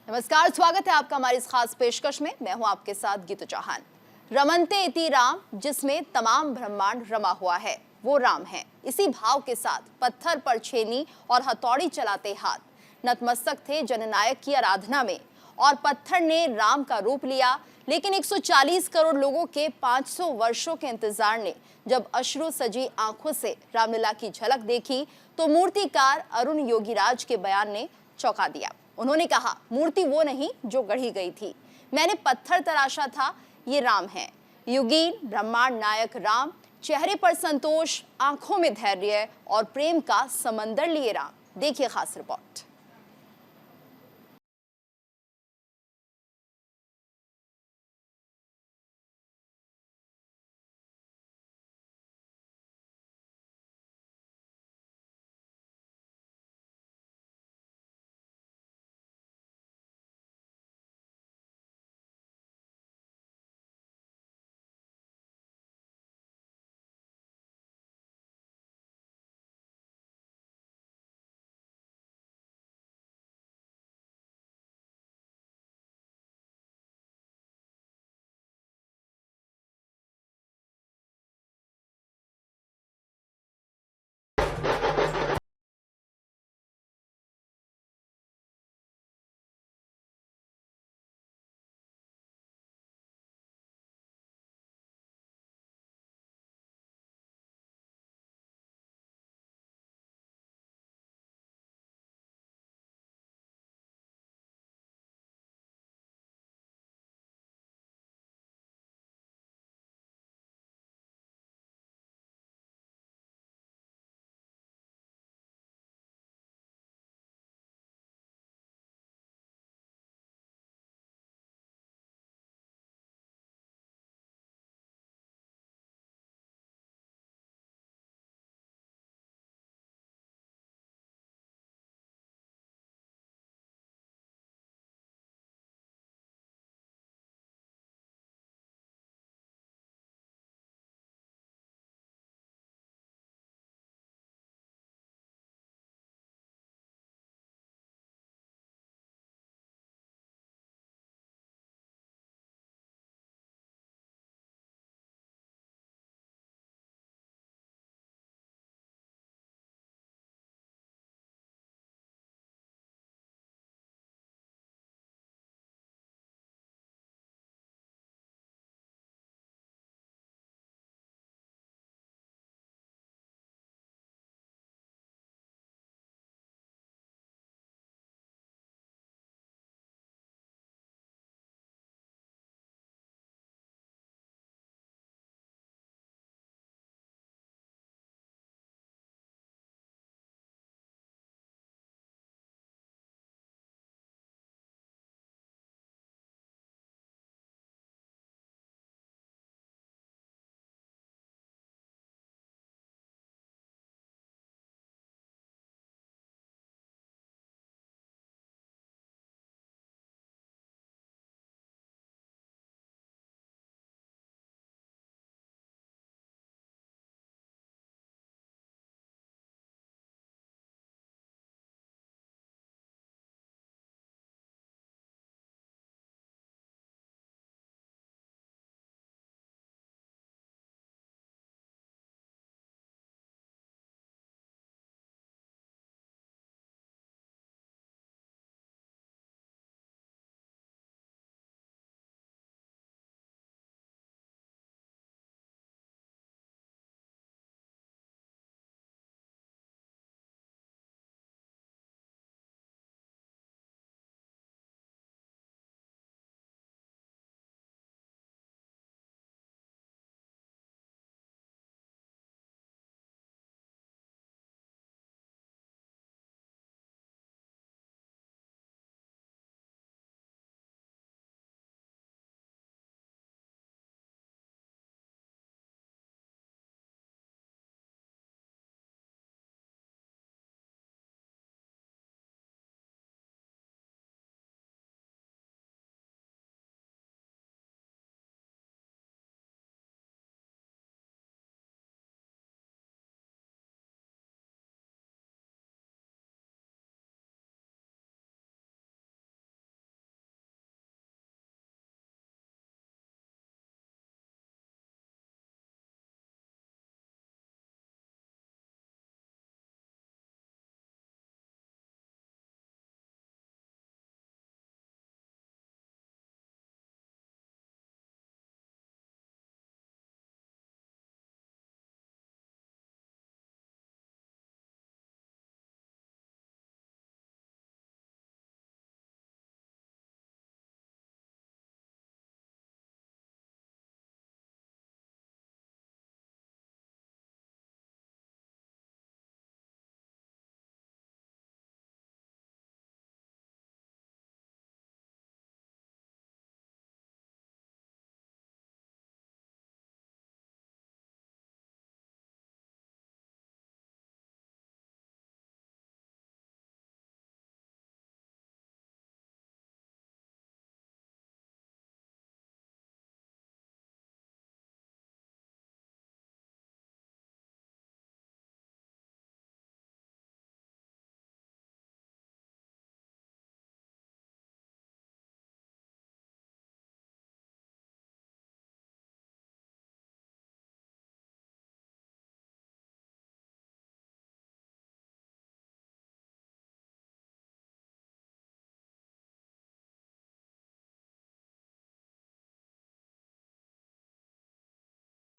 नमस्कार, स्वागत है आपका हमारी इस खास पेशकश में। मैं हूं आपके साथ गीतू चौहान। रमनते इति राम, जिसमें तमाम ब्रह्मांड रमा हुआ है, वो राम है। इसी भाव के साथ पत्थर पर छेनी और हथौड़ी चलाते हाथ नतमस्तक थे जननायक की आराधना में, और पत्थर ने राम का रूप लिया। लेकिन 140 करोड़ लोगों के 500 वर्षों के इंतजार ने जब अश्रु सजी आंखों से रामलीला की झलक देखी, तो मूर्तिकार अरुण योगीराज के बयान ने चौंका दिया। उन्होंने कहा, मूर्ति वो नहीं जो गढ़ी गई थी, मैंने पत्थर तराशा था, ये राम है। युगीन ब्रह्मांड नायक राम, चेहरे पर संतोष, आंखों में धैर्य और प्रेम का समंदर लिए राम। देखिए खास रिपोर्ट।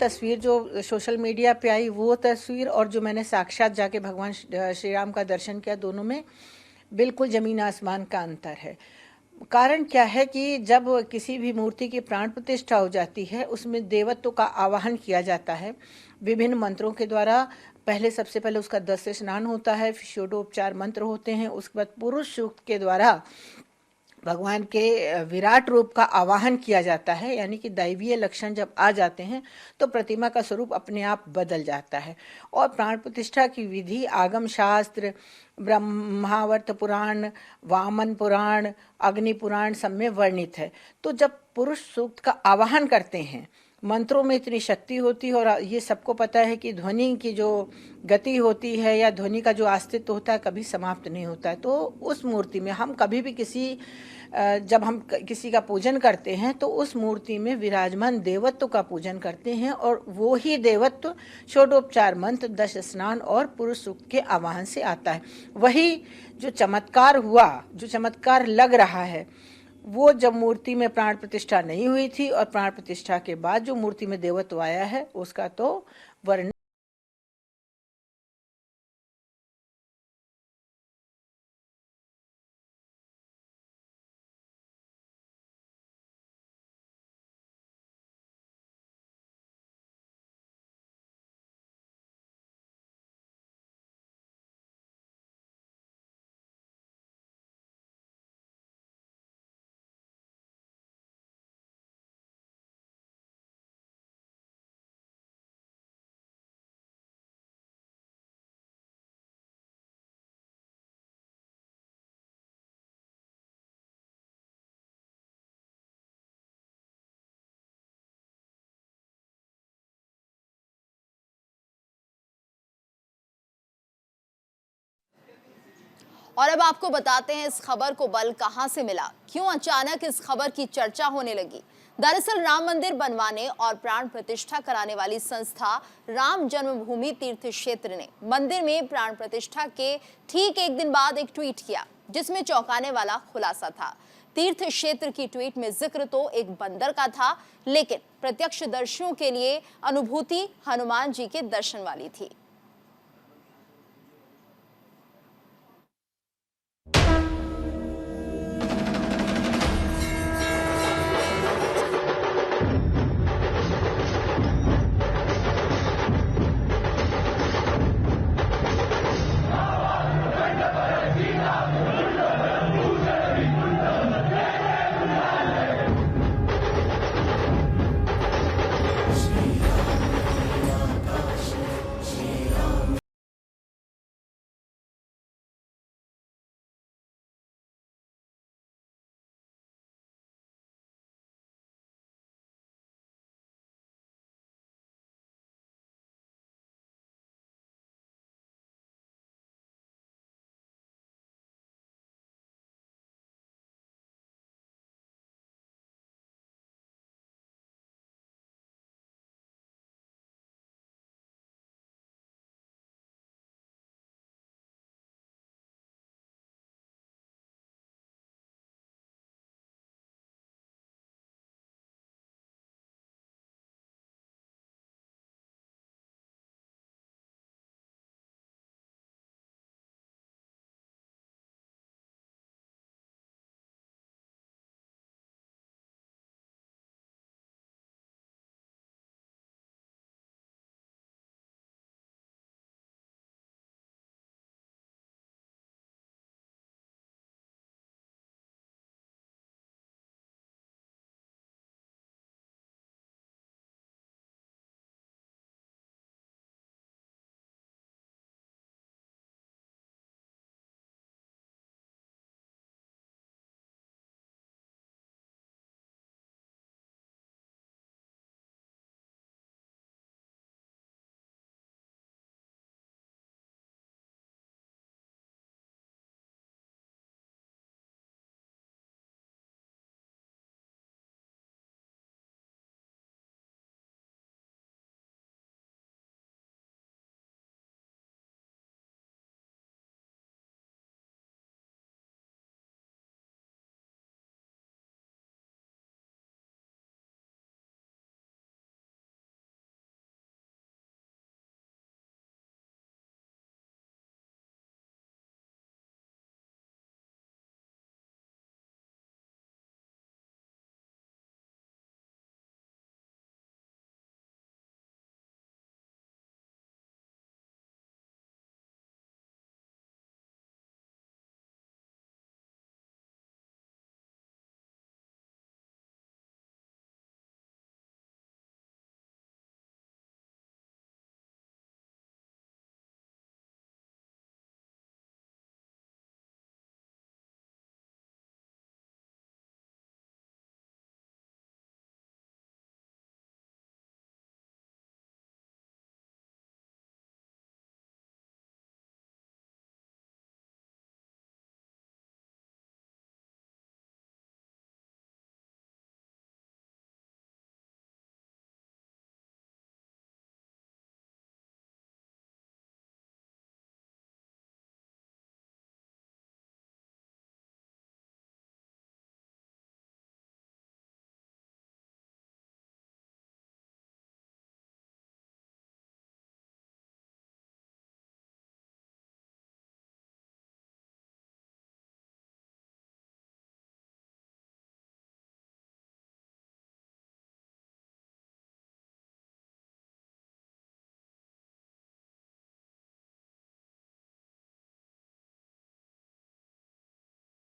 तस्वीर जो सोशल मीडिया पे आई वो तस्वीर और जो मैंने साक्षात जाके भगवान श्री राम का दर्शन किया, दोनों में बिल्कुल ज़मीन आसमान का अंतर है। कारण क्या है कि जब किसी भी मूर्ति की प्राण प्रतिष्ठा हो जाती है, उसमें देवत्व का आवाहन किया जाता है विभिन्न मंत्रों के द्वारा। पहले सबसे पहले उसका 10 से स्नान होता है, फिर षोडोपचार मंत्र होते हैं, उसके बाद पुरुष सूक्त के द्वारा भगवान के विराट रूप का आवाहन किया जाता है। यानी कि दैवीय लक्षण जब आ जाते हैं तो प्रतिमा का स्वरूप अपने आप बदल जाता है। और प्राण प्रतिष्ठा की विधि आगम शास्त्र, ब्रह्मावर्त पुराण, वामन पुराण, अग्नि पुराण सब में वर्णित है। तो जब पुरुष सूक्त का आवाहन करते हैं, मंत्रों में इतनी शक्ति होती है, और ये सबको पता है कि ध्वनि की जो गति होती है या ध्वनि का जो अस्तित्व होता है कभी समाप्त नहीं होता है। तो उस मूर्ति में हम कभी भी जब हम किसी का पूजन करते हैं तो उस मूर्ति में विराजमान देवत्व का पूजन करते हैं, और वो ही देवत्व षोडोपचार मंत्र, 10 स्नान और पुरुष सूक्त के आवाहन से आता है। वही जो चमत्कार हुआ, जो चमत्कार लग रहा है, वो जब मूर्ति में प्राण प्रतिष्ठा नहीं हुई थी और प्राण प्रतिष्ठा के बाद जो मूर्ति में देवत्व आया है उसका तो वर्णन। और अब आपको बताते हैं इस खबर को बल कहां से मिला, क्यों अचानक इस खबर की चर्चा होने लगी। दरअसल राम मंदिर बनवाने और प्राण प्रतिष्ठा कराने वाली संस्था राम जन्मभूमि तीर्थ क्षेत्र ने मंदिर में प्राण प्रतिष्ठा के ठीक एक दिन बाद एक ट्वीट किया, जिसमें चौंकाने वाला खुलासा था। तीर्थ क्षेत्र की ट्वीट में जिक्र तो एक बंदर का था, लेकिन प्रत्यक्षदर्शियों के लिए अनुभूति हनुमान जी के दर्शन वाली थी।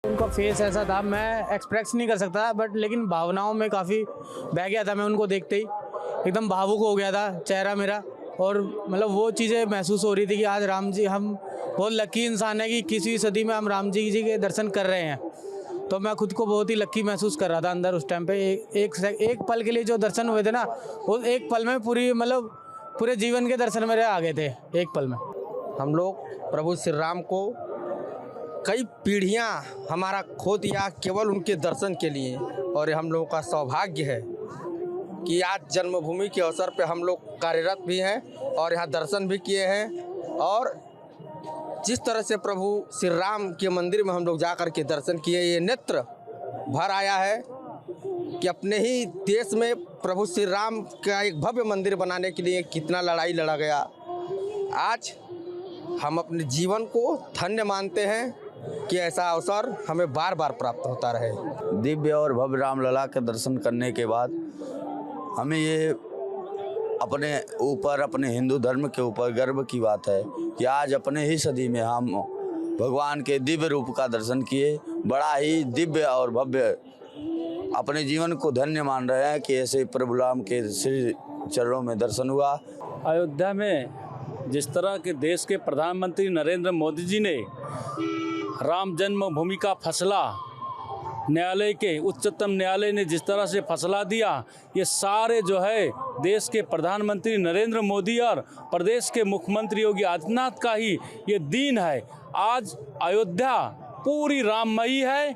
उनका फेस ऐसा था, मैं एक्सप्रेस नहीं कर सकता, बट लेकिन भावनाओं में काफ़ी बह गया था मैं उनको देखते ही, एकदम भावुक हो गया था चेहरा मेरा। और मतलब वो चीज़ें महसूस हो रही थी कि आज राम जी, हम बहुत लकी इंसान है कि किसी सदी में हम राम जी के दर्शन कर रहे हैं। तो मैं खुद को बहुत ही लकी महसूस कर रहा था अंदर उस टाइम पे। एक पल के लिए जो दर्शन हुए थे ना, वो एक पल में पूरी मतलब पूरे जीवन के दर्शन मेरे आ गए थे एक पल में। हम लोग प्रभु श्री राम को कई पीढ़ियां हमारा खो दिया केवल उनके दर्शन के लिए, और हम लोगों का सौभाग्य है कि आज जन्मभूमि के अवसर पे हम लोग कार्यरत भी हैं और यहाँ दर्शन भी किए हैं। और जिस तरह से प्रभु श्री राम के मंदिर में हम लोग जा कर के दर्शन किए, ये नेत्र भर आया है कि अपने ही देश में प्रभु श्री राम का एक भव्य मंदिर बनाने के लिए कितना लड़ाई लड़ा गया। आज हम अपने जीवन को धन्य मानते हैं कि ऐसा अवसर हमें बार बार प्राप्त होता रहे। दिव्य और भव्य रामलला के दर्शन करने के बाद हमें ये अपने ऊपर, अपने हिंदू धर्म के ऊपर गर्व की बात है कि आज अपने ही सदी में हम भगवान के दिव्य रूप का दर्शन किए। बड़ा ही दिव्य और भव्य अपने जीवन को धन्य मान रहे हैं कि ऐसे प्रभु राम के श्री चरणों में दर्शन हुआ। अयोध्या में जिस तरह के देश के प्रधानमंत्री नरेंद्र मोदी जी ने राम जन्मभूमि का फैसला न्यायालय के उच्चतम न्यायालय ने जिस तरह से फैसला दिया, ये सारे जो है देश के प्रधानमंत्री नरेंद्र मोदी और प्रदेश के मुख्यमंत्री योगी आदित्यनाथ का ही ये दिन है। आज अयोध्या पूरी राममयी है,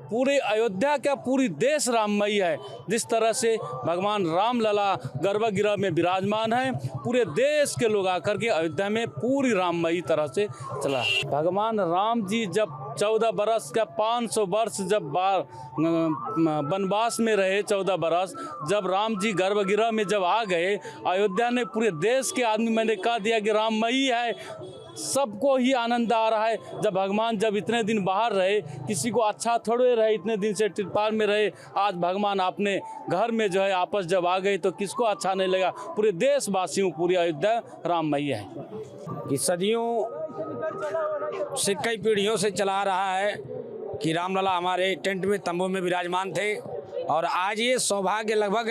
पूरे अयोध्या का पूरी देश राममयी है। जिस तरह से भगवान रामलला गर्भगृह में विराजमान है, पूरे देश के लोग आकर के अयोध्या में पूरी राममयी तरह से चला। भगवान राम जी जब 14 बरस का 500 वर्ष जब वनवास में रहे, 14 बरस जब राम जी गर्भगृह में जब आ गए, अयोध्या ने पूरे देश के आदमी, मैंने कह दिया कि राममयी है, सबको ही आनंद आ रहा है। जब भगवान जब इतने दिन बाहर रहे, किसी को अच्छा थोड़े रहे, इतने दिन से तिरपाल में रहे, आज भगवान अपने घर में जो है आपस जब आ गए तो किसको अच्छा नहीं लगा। पूरे देशवासियों, पूरी अयोध्या राममयी है। कि सदियों से, कई पीढ़ियों से चला रहा है कि रामलला हमारे टेंट में, तंबू में विराजमान थे, और आज ये सौभाग्य लगभग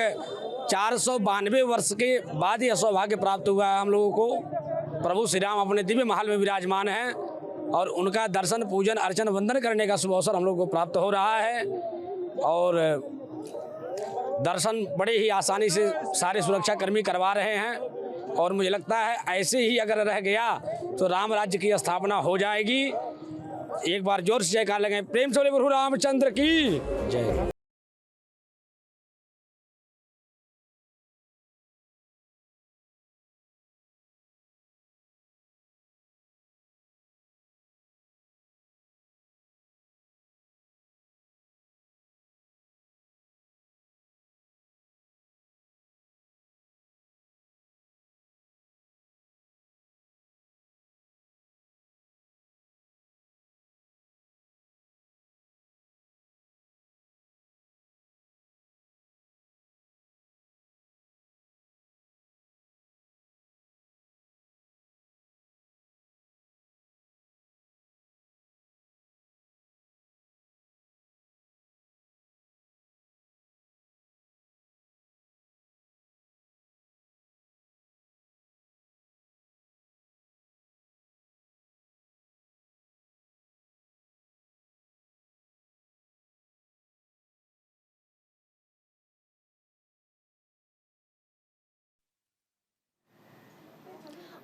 492 वर्ष के बाद यह सौभाग्य प्राप्त हुआ है हम लोगों को। प्रभु श्री राम अपने दिव्य महल में विराजमान हैं और उनका दर्शन, पूजन, अर्चन, वंदन करने का शुभ अवसर हम लोगों को प्राप्त हो रहा है। और दर्शन बड़े ही आसानी से सारे सुरक्षाकर्मी करवा रहे हैं, और मुझे लगता है ऐसे ही अगर रह गया तो राम राज्य की स्थापना हो जाएगी। एक बार जोर से जयकार लगाएं, प्रेम से बोले प्रभु रामचंद्र की जय।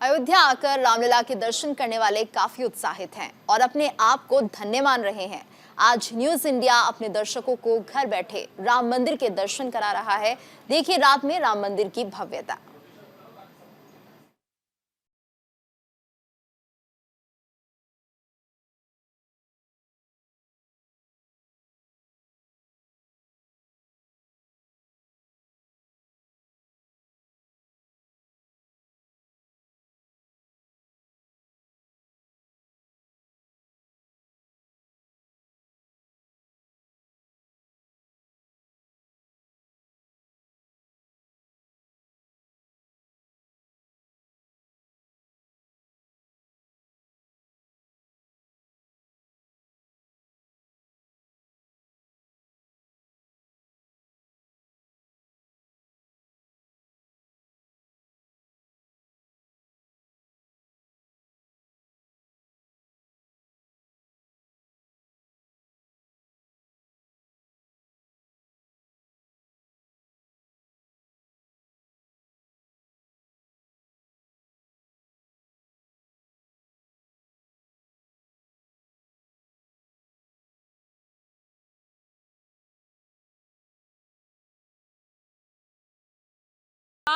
अयोध्या आकर रामलला के दर्शन करने वाले काफी उत्साहित हैं और अपने आप को धन्य मान रहे हैं। आज न्यूज इंडिया अपने दर्शकों को घर बैठे राम मंदिर के दर्शन करा रहा है। देखिए रात में राम मंदिर की भव्यता।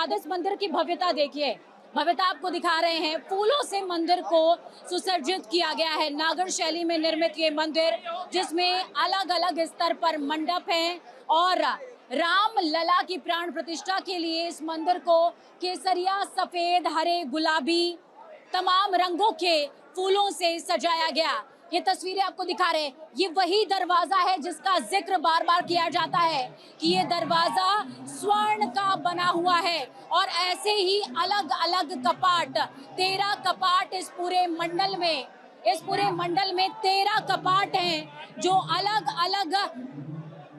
बाद इस मंदिर की भव्यता देखिए, भव्यता आपको दिखा रहे हैं। फूलों से मंदिर को सुसज्जित किया गया है। नागर शैली में निर्मित ये मंदिर, जिसमें अलग अलग स्तर पर मंडप हैं और राम लला की प्राण प्रतिष्ठा के लिए इस मंदिर को केसरिया, सफेद, हरे, गुलाबी तमाम रंगों के फूलों से सजाया गया। ये तस्वीरें आपको दिखा रहे हैं, ये वही दरवाजा है जिसका जिक्र बार बार किया जाता है कि ये दरवाजा स्वर्ण का बना हुआ है। और ऐसे ही अलग अलग कपाट, 13 कपाट इस पूरे मंडल में 13 कपाट हैं जो अलग अलग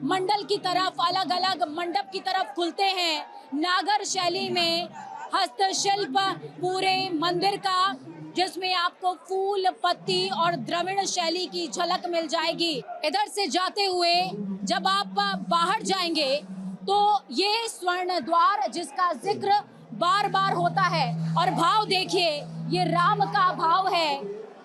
मंडल की तरफ, अलग अलग मंडप की तरफ खुलते हैं। नागर शैली में हस्तशिल्प पूरे मंदिर का, जिसमें आपको फूल, पत्ती और द्रविड़ शैली की झलक मिल जाएगी। इधर से जाते हुए जब आप बाहर जाएंगे तो ये स्वर्ण द्वार जिसका जिक्र बार बार होता है, और भाव देखिए, ये राम का भाव है।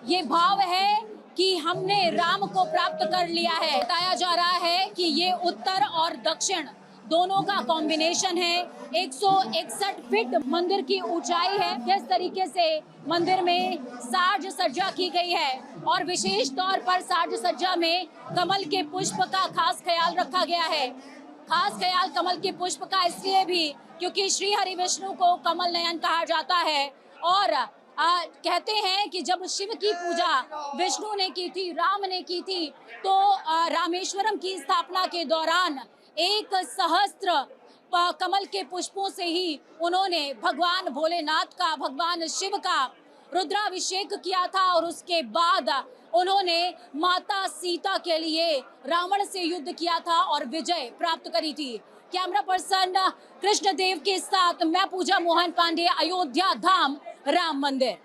ये भाव है कि हमने राम को प्राप्त कर लिया है। बताया जा रहा है कि ये उत्तर और दक्षिण दोनों का कॉम्बिनेशन है। 161 फीट मंदिर की ऊंचाई है। किस तरीके से मंदिर में साज सज्जा की गई है, और विशेष तौर पर साज सज्जा में कमल के पुष्प का खास ख्याल रखा गया है। खास ख्याल कमल के पुष्प का इसलिए भी क्योंकि श्री हरि विष्णु को कमल नयन कहा जाता है। और कहते हैं कि जब शिव की पूजा विष्णु ने की थी, राम ने की थी, तो रामेश्वरम की स्थापना के दौरान 1 सहस्त्र कमल के पुष्पों से ही उन्होंने भगवान भोलेनाथ का, भगवान शिव का रुद्राभिषेक किया था। और उसके बाद उन्होंने माता सीता के लिए रावण से युद्ध किया था और विजय प्राप्त करी थी। कैमरा पर्सन कृष्णदेव के साथ मैं पूजा मोहन पांडे, अयोध्या धाम राम मंदिर।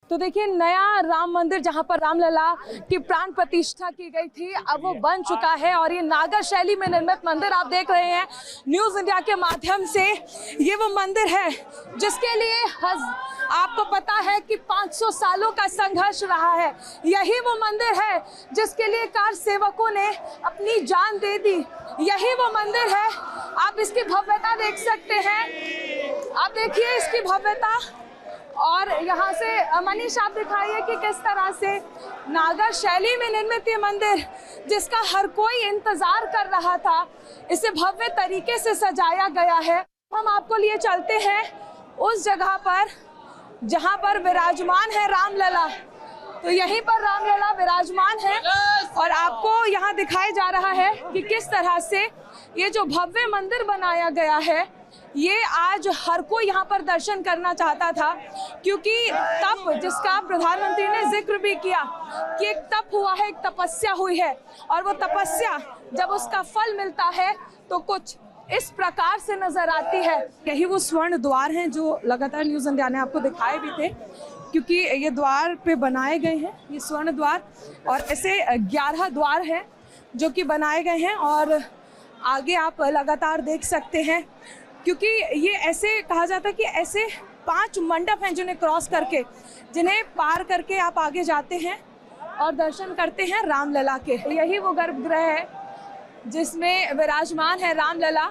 तो देखिए, नया राम मंदिर जहां पर रामलला की प्राण प्रतिष्ठा की गई थी, अब वो बन चुका है। और ये नागर शैली में निर्मित मंदिर आप देख रहे हैं न्यूज़ इंडिया के माध्यम से। ये वो मंदिर है जिसके लिए आपको पता है कि 500 सालों का संघर्ष रहा है। यही वो मंदिर है जिसके लिए कार सेवकों ने अपनी जान दे दी। यही वो मंदिर है। आप इसकी भव्यता देख सकते हैं, आप देखिए इसकी भव्यता। और यहाँ से मनीष आप दिखाइए कि किस तरह से नागर शैली में निर्मित ये मंदिर, जिसका हर कोई इंतजार कर रहा था, इसे भव्य तरीके से सजाया गया है। हम आपको लिए चलते हैं उस जगह पर जहाँ पर विराजमान है रामलला। तो यहीं पर रामलला विराजमान है और आपको यहाँ दिखाया जा रहा है कि किस तरह से ये जो भव्य मंदिर बनाया गया है, ये आज हर कोई यहाँ पर दर्शन करना चाहता था। क्योंकि तप जिसका प्रधानमंत्री ने जिक्र भी किया कि एक तप हुआ है, एक तपस्या हुई है, और वो तपस्या जब उसका फल मिलता है तो कुछ इस प्रकार से नजर आती है। यही वो स्वर्ण द्वार हैं जो लगातार न्यूज़ इंडिया ने आपको दिखाए भी थे, क्योंकि ये द्वार पे बनाए गए हैं ये स्वर्ण द्वार। और ऐसे 11 द्वार हैं जो कि बनाए गए हैं, और आगे आप लगातार देख सकते हैं, क्योंकि ये ऐसे कहा जाता है कि ऐसे 5 मंडप हैं जिन्हें क्रॉस करके, जिन्हें पार करके आप आगे जाते हैं और दर्शन करते हैं रामलला के। यही वो गर्भगृह है जिसमें विराजमान है रामलला।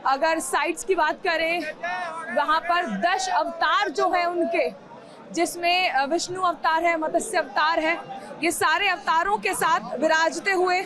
अगर साइट्स की बात करें, वहाँ पर 10 अवतार जो हैं उनके, जिसमें विष्णु अवतार है, मत्स्य अवतार है, ये सारे अवतारों के साथ विराजते हुए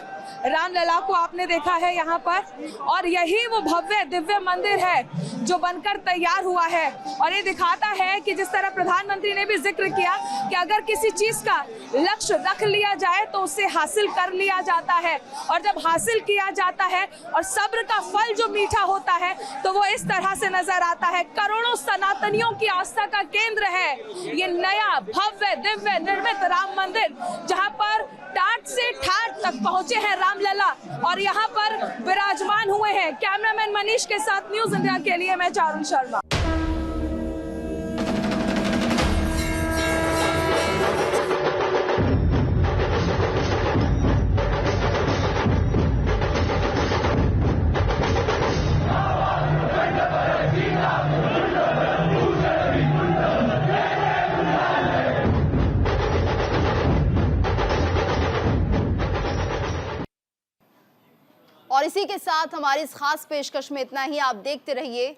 रामलला को आपने देखा है यहाँ पर। और यही वो भव्य दिव्य मंदिर है जो बनकर तैयार हुआ है। और ये दिखाता है कि जिस तरह प्रधानमंत्री ने भी जिक्र किया कि अगर किसी चीज का लक्ष्य रख लिया जाए तो उसे हासिल कर लिया जाता है, और जब हासिल किया जाता है और सब्र का फल जो मीठा होता है तो वो इस तरह से नजर आता है। करोड़ों सनातनियों की आस्था का केंद्र है ये नया भव्य दिव्य निर्मित राम मंदिर, जहाँ पर टाट से ठाट तक पहुंचे हैं रामलला और यहाँ पर विराजमान हुए हैं। कैमरामैन मनीष के साथ न्यूज़ इंडिया के लिए मैं चारुल शर्मा। और इसी के साथ हमारी इस खास पेशकश में इतना ही। आप देखते रहिए